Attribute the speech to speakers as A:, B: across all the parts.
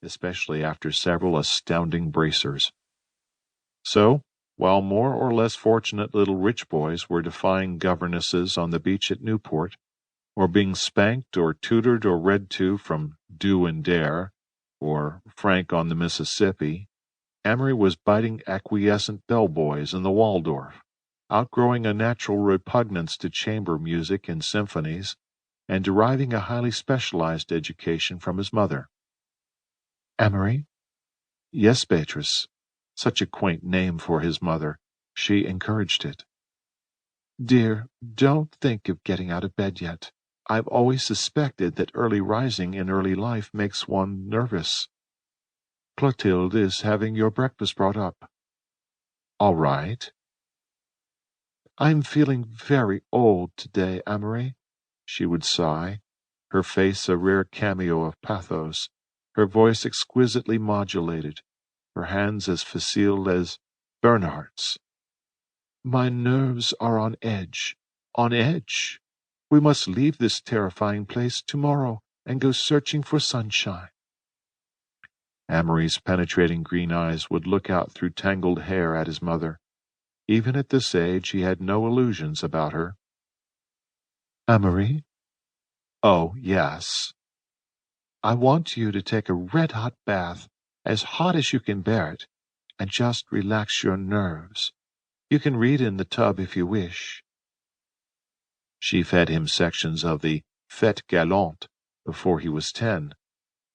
A: especially after several astounding bracers. So, while more or less fortunate little rich boys were defying governesses on the beach at Newport, or being spanked or tutored or read to from Do and Dare, or Frank on the Mississippi, Amory was biting acquiescent bellboys in the Waldorf, outgrowing a natural repugnance to chamber music and symphonies, and deriving a highly specialized education from his mother. Amory? Yes, Beatrice. Such a quaint name for his mother. She encouraged it. Dear, don't think of getting out of bed yet. I've always suspected that early rising in early life makes one nervous. Clotilde is having your breakfast brought up. All right. I'm feeling very old today, Amory, she would sigh, her face a rare cameo of pathos, her voice exquisitely modulated, her hands as facile as Bernhardt's. My nerves are on edge. On edge. We must leave this terrifying place tomorrow and go searching for sunshine. Amory's penetrating green eyes would look out through tangled hair at his mother. Even at this age he had no illusions about her. Amory? Oh, yes. I want you to take a red-hot bath, as hot as you can bear it, and just relax your nerves. You can read in the tub if you wish. She fed him sections of the Fête Galante before he was 10.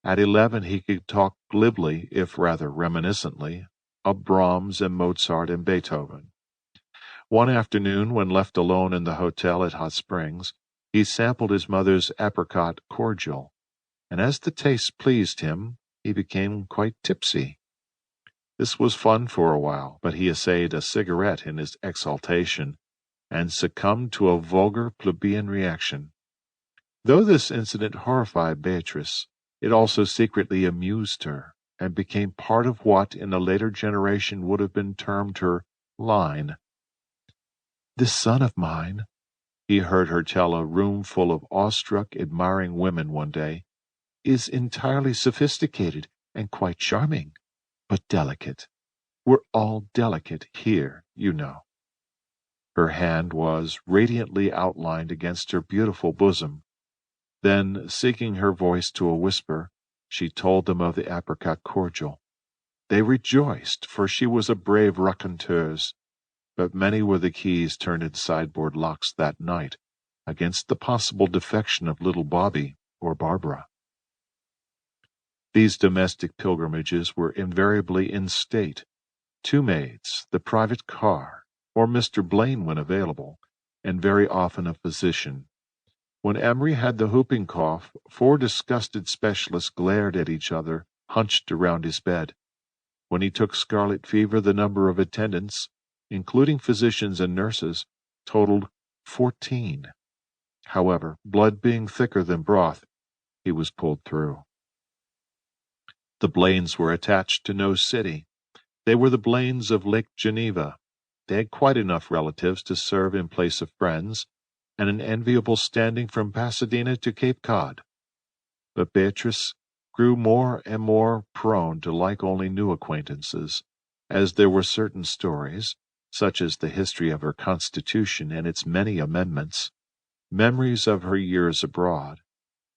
A: At 11 he could talk glibly, if rather reminiscently, of Brahms and Mozart and Beethoven. One afternoon, when left alone in the hotel at Hot Springs, he sampled his mother's apricot cordial, and as the taste pleased him, he became quite tipsy. This was fun for a while, but he essayed a cigarette in his exaltation, and succumbed to a vulgar plebeian reaction. Though this incident horrified Beatrice, it also secretly amused her, and became part of what in a later generation would have been termed her line. This son of mine, he heard her tell a room full of awestruck, admiring women one day, is entirely sophisticated and quite charming, but delicate. We're all delicate here, you know. Her hand was radiantly outlined against her beautiful bosom. Then, sinking her voice to a whisper, she told them of the apricot cordial. They rejoiced, for she was a brave raconteuse, but many were the keys turned in sideboard locks that night against the possible defection of little Bobby or Barbara. These domestic pilgrimages were invariably in state. 2 maids, the private car, or Mr. Blaine when available, and very often a physician. When Amory had the whooping cough, 4 disgusted specialists glared at each other, hunched around his bed. When he took scarlet fever, the number of attendants, including physicians and nurses, totaled 14. However, blood being thicker than broth, he was pulled through. The Blaines were attached to no city. They were the Blaines of Lake Geneva. They had quite enough relatives to serve in place of friends, and an enviable standing from Pasadena to Cape Cod. But Beatrice grew more and more prone to like only new acquaintances, as there were certain stories, such as the history of her Constitution and its many amendments, memories of her years abroad,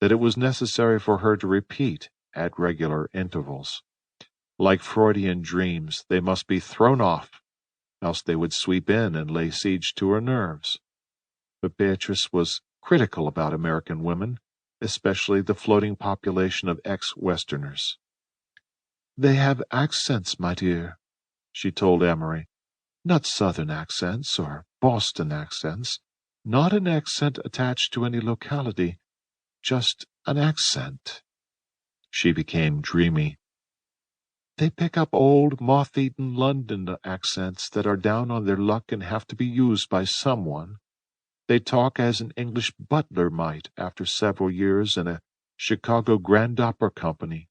A: that it was necessary for her to repeat at regular intervals. Like Freudian dreams, they must be thrown off, else they would sweep in and lay siege to her nerves. But Beatrice was critical about American women, especially the floating population of ex-Westerners. They have accents, my dear, she told Amory. Not Southern accents or Boston accents, not an accent attached to any locality, just an accent. She became dreamy. They pick up old, moth-eaten London accents that are down on their luck and have to be used by someone. They talk as an English butler might after several years in a Chicago Grand Opera Company.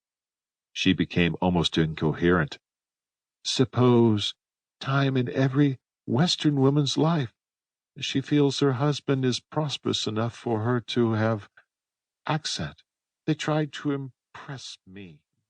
A: She became almost incoherent. Suppose, time in every Western woman's life, she feels her husband is prosperous enough for her to have accent. They tried to impress me.